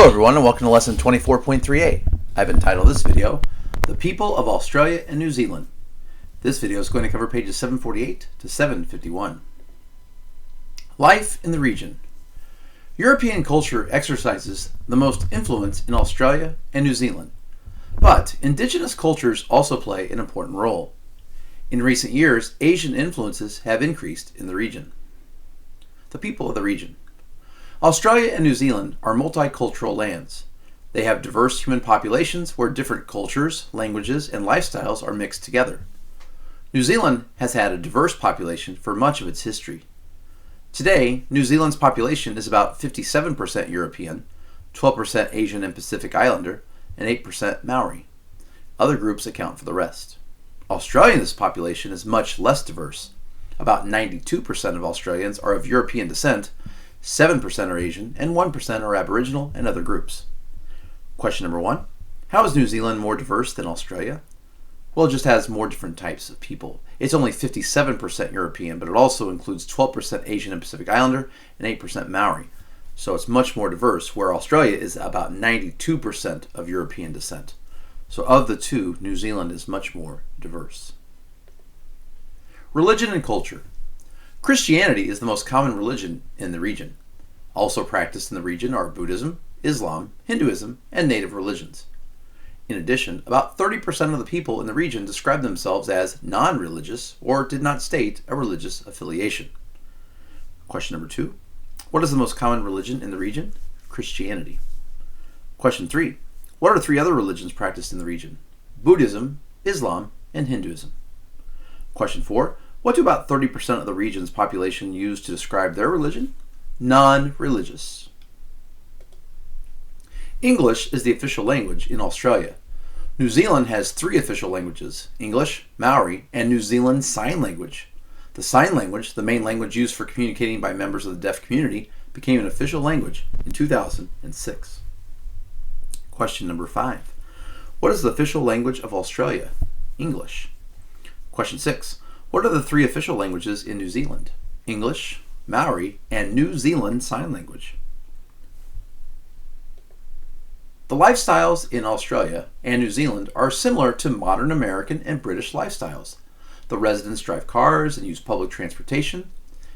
Hello everyone and welcome to lesson 24.3A. I've entitled this video, The People of Australia and New Zealand. This video is going to cover pages 748 to 751. Life in the region. European culture exercises the most influence in Australia and New Zealand, but indigenous cultures also play an important role. In recent years, Asian influences have increased in the region. The people of the region. Australia and New Zealand are multicultural lands. They have diverse human populations where different cultures, languages, and lifestyles are mixed together. New Zealand has had a diverse population for much of its history. Today, New Zealand's population is about 57% European, 12% Asian and Pacific Islander, and 8% Maori. Other groups account for the rest. Australia's population is much less diverse. About 92% of Australians are of European descent, 7% are Asian, and 1% are Aboriginal and other groups. Question number 1. How is New Zealand more diverse than Australia? Well, it just has more different types of people. It's only 57% European, but it also includes 12% Asian and Pacific Islander and 8% Maori. So it's much more diverse, where Australia is about 92% of European descent. So of the two, New Zealand is much more diverse. Religion and culture. Christianity is the most common religion in the region. Also practiced in the region are Buddhism, Islam, Hinduism, and native religions. In addition, about 30% of the people in the region describe themselves as non-religious or did not state a religious affiliation. Question number 2. What is the most common religion in the region? Christianity. Question 3. What are 3 other religions practiced in the region? Buddhism, Islam, and Hinduism. Question 4. What do about 30% of the region's population use to describe their religion? Non-religious. English is the official language in Australia. New Zealand has 3 official languages: English, Maori, and New Zealand Sign Language. The sign language, the main language used for communicating by members of the deaf community, became an official language in 2006. Question number 5. What is the official language of Australia? English. Question 6. What are the 3 official languages in New Zealand? English, Maori, and New Zealand Sign Language. The lifestyles in Australia and New Zealand are similar to modern American and British lifestyles. The residents drive cars and use public transportation.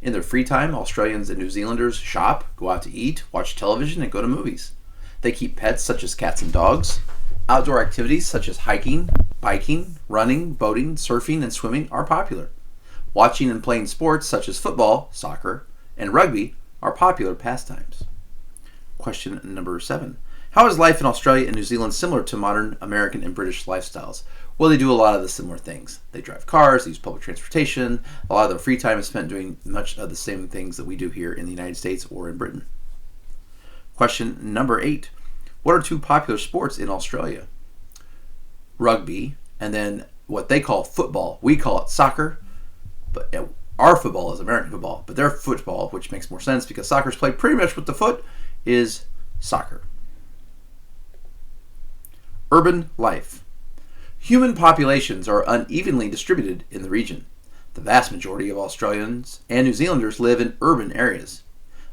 In their free time, Australians and New Zealanders shop, go out to eat, watch television, and go to movies. They keep pets such as cats and dogs. Outdoor activities such as hiking, biking, running, boating, surfing, and swimming are popular. Watching and playing sports such as football, soccer, and rugby are popular pastimes. Question number 7. How is life in Australia and New Zealand similar to modern American and British lifestyles? Well, they do a lot of the similar things. They drive cars, they use public transportation. A lot of their free time is spent doing much of the same things that we do here in the United States or in Britain. Question number 8. What are 2 popular sports in Australia? Rugby, and then what they call football. We call it soccer, but our football is American football, but their football, which makes more sense because soccer is played pretty much with the foot, is soccer. Urban life. Human populations are unevenly distributed in the region. The vast majority of Australians and New Zealanders live in urban areas.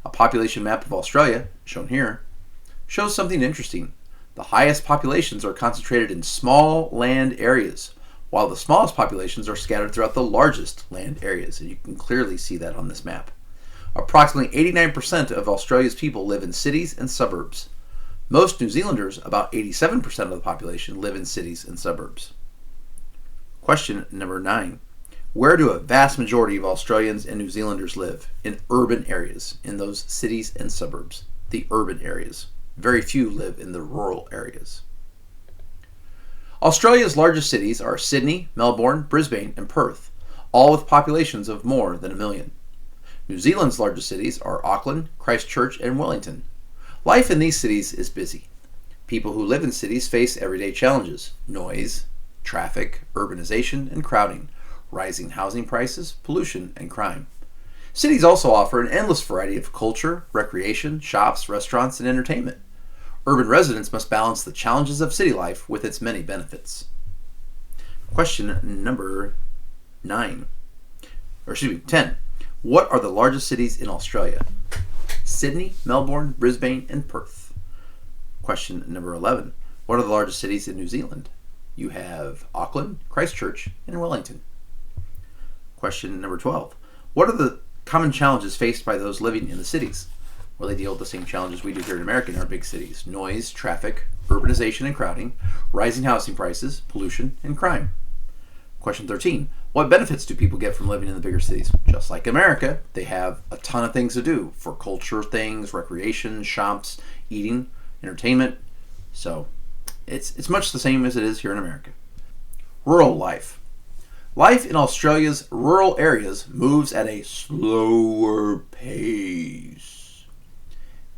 A population map of Australia, shown here, shows something interesting. The highest populations are concentrated in small land areas, while the smallest populations are scattered throughout the largest land areas, and you can clearly see that on this map. Approximately 89% of Australia's people live in cities and suburbs. Most New Zealanders, about 87% of the population, live in cities and suburbs. Question number 9. Where do a vast majority of Australians and New Zealanders live? In urban areas, in those cities and suburbs, the urban areas. Very few live in the rural areas. Australia's largest cities are Sydney, Melbourne, Brisbane, and Perth, all with populations of more than 1 million. New Zealand's largest cities are Auckland, Christchurch, and Wellington. Life in these cities is busy. People who live in cities face everyday challenges: noise, traffic, urbanization, and crowding, rising housing prices, pollution, and crime. Cities also offer an endless variety of culture, recreation, shops, restaurants, and entertainment. Urban residents must balance the challenges of city life with its many benefits. Question number 10. What are the largest cities in Australia? Sydney, Melbourne, Brisbane, and Perth. Question number 11. What are the largest cities in New Zealand? You have Auckland, Christchurch, and Wellington. Question number 12. What are the common challenges faced by those living in the cities? Well, they deal with the same challenges we do here in America in our big cities. Noise, traffic, urbanization and crowding, rising housing prices, pollution, and crime. Question 13. What benefits do people get from living in the bigger cities? Just like America, they have a ton of things to do for culture things, recreation, shops, eating, entertainment. So it's much the same as it is here in America. Rural life. Life in Australia's rural areas moves at a slower pace.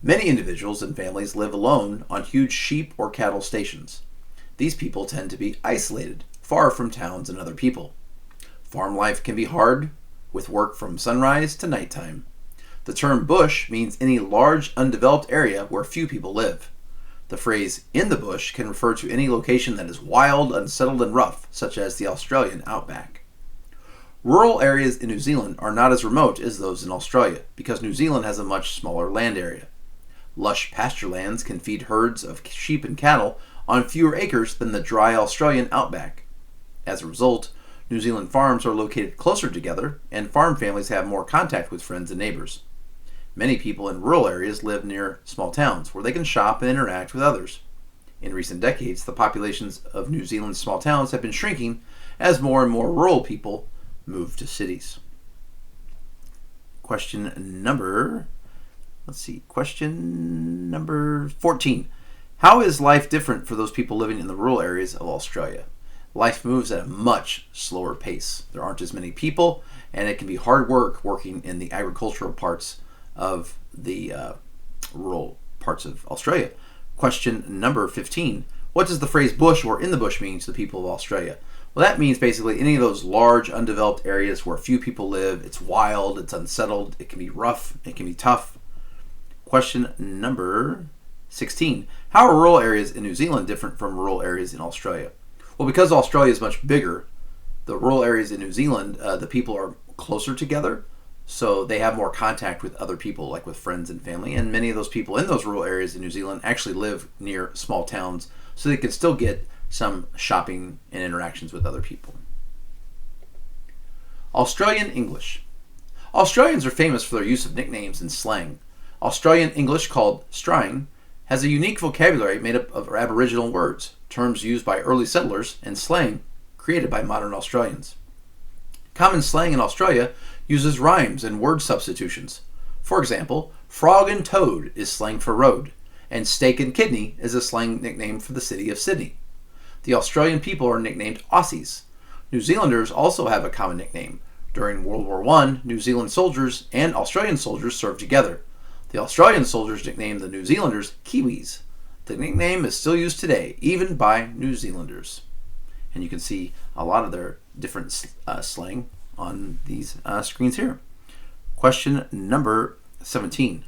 Many individuals and families live alone on huge sheep or cattle stations. These people tend to be isolated, far from towns and other people. Farm life can be hard, with work from sunrise to nighttime. The term bush means any large undeveloped area where few people live. The phrase in the bush can refer to any location that is wild, unsettled, and rough, such as the Australian outback. Rural areas in New Zealand are not as remote as those in Australia, because New Zealand has a much smaller land area. Lush pasture lands can feed herds of sheep and cattle on fewer acres than the dry Australian outback. As a result, New Zealand farms are located closer together, and farm families have more contact with friends and neighbors. Many people in rural areas live near small towns where they can shop and interact with others. In recent decades, the populations of New Zealand's small towns have been shrinking as more and more rural people move to cities. Question number 14. How is life different for those people living in the rural areas of Australia? Life moves at a much slower pace. There aren't as many people, and it can be hard work working in the agricultural parts of the rural parts of Australia. Question number 15. What does the phrase bush or in the bush mean to the people of Australia? Well, that means basically any of those large undeveloped areas where few people live. It's wild, it's unsettled, it can be rough, it can be tough. Question number 16. How are rural areas in New Zealand different from rural areas in Australia? Well, because Australia is much bigger, the rural areas in New Zealand, the people are closer together, so they have more contact with other people, like with friends and family. And many of those people in those rural areas in New Zealand actually live near small towns, so they can still get some shopping and interactions with other people. Australian English. Australians are famous for their use of nicknames and slang. Australian English, called Strang, has a unique vocabulary made up of Aboriginal words, terms used by early settlers, and slang created by modern Australians. Common slang in Australia uses rhymes and word substitutions. For example, frog and toad is slang for road, and steak and kidney is a slang nickname for the city of Sydney. The Australian people are nicknamed Aussies. New Zealanders also have a common nickname. During World War I, New Zealand soldiers and Australian soldiers served together. The Australian soldiers nicknamed the New Zealanders Kiwis. The nickname is still used today, even by New Zealanders. And you can see a lot of their different slang on these screens here. Question number 17.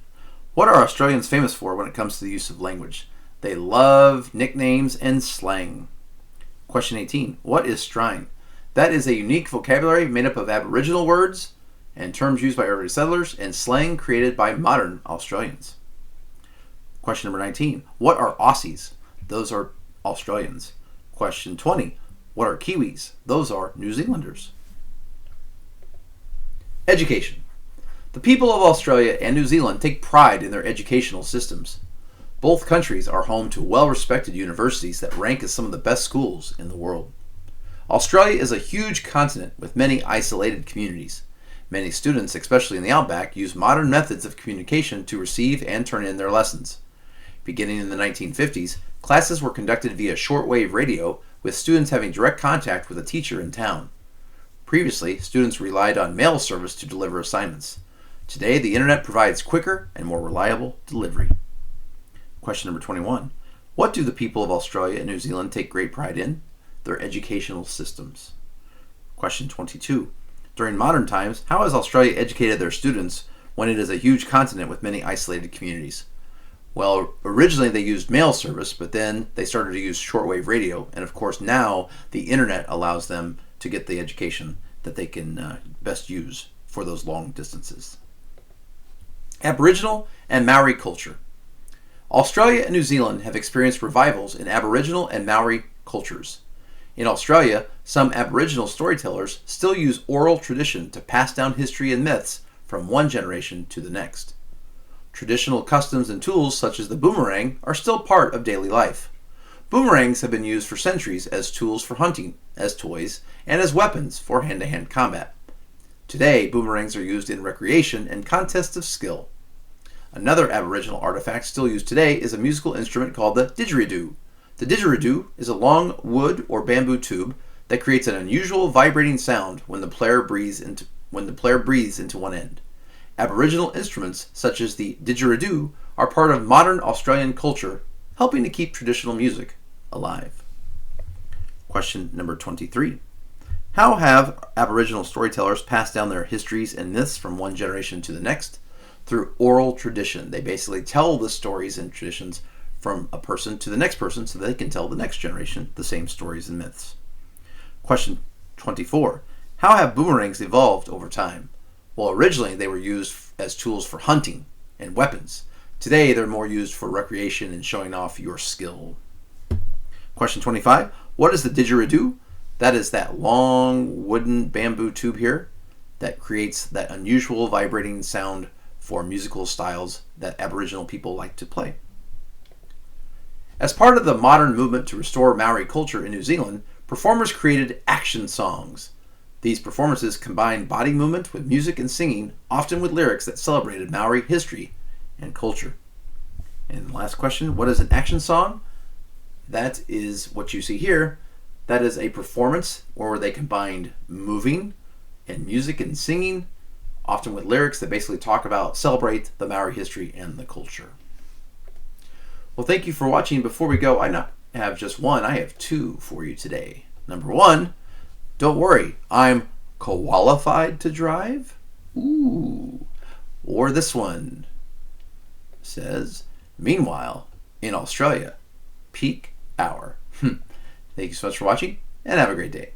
What are Australians famous for when it comes to the use of language? They love nicknames and slang. Question 18. What is strang? That is a unique vocabulary made up of Aboriginal words and terms used by early settlers and slang created by modern Australians. Question number 19. What are Aussies? Those are Australians. Question 20. What are Kiwis? Those are New Zealanders. Education. The people of Australia and New Zealand take pride in their educational systems. Both countries are home to well-respected universities that rank as some of the best schools in the world. Australia is a huge continent with many isolated communities. Many students, especially in the outback, use modern methods of communication to receive and turn in their lessons. Beginning in the 1950s, classes were conducted via shortwave radio, with students having direct contact with a teacher in town. Previously, students relied on mail service to deliver assignments. Today, the internet provides quicker and more reliable delivery. Question number 21. What do the people of Australia and New Zealand take great pride in? Their educational systems. Question 22. During modern times, how has Australia educated their students when it is a huge continent with many isolated communities? Well, originally they used mail service, but then they started to use shortwave radio, and of course now the internet allows them to get the education that they can best use for those long distances. Aboriginal and Maori culture. Australia and New Zealand have experienced revivals in Aboriginal and Maori cultures. In Australia, some Aboriginal storytellers still use oral tradition to pass down history and myths from one generation to the next. Traditional customs and tools such as the boomerang are still part of daily life. Boomerangs have been used for centuries as tools for hunting, as toys, and as weapons for hand-to-hand combat. Today, boomerangs are used in recreation and contests of skill. Another Aboriginal artifact still used today is a musical instrument called the didgeridoo. The didgeridoo is a long wood or bamboo tube that creates an unusual vibrating sound when the player breathes into one end. Aboriginal instruments such as the didgeridoo are part of modern Australian culture, helping to keep traditional music alive. Question number 23. How have Aboriginal storytellers passed down their histories and myths from one generation to the next? Through oral tradition. They basically tell the stories and traditions from a person to the next person so they can tell the next generation the same stories and myths. Question 24. How have boomerangs evolved over time? Well, originally they were used as tools for hunting and weapons. Today they're more used for recreation and showing off your skill. Question 25. What is the didgeridoo? That is that long wooden bamboo tube here that creates that unusual vibrating sound for musical styles that Aboriginal people like to play. As part of the modern movement to restore Maori culture in New Zealand, performers created action songs. These performances combined body movement with music and singing, often with lyrics that celebrated Maori history and culture. And last question, what is an action song? That is what you see here. That is a performance where they combined moving and music and singing, often with lyrics that basically celebrate the Maori history and the culture. Well, thank you for watching. Before we go, I not have just one, I have two for you today. Number one, don't worry, I'm qualified to drive. Ooh. Or this one says, meanwhile, in Australia, peak hour. Thank you so much for watching, and have a great day.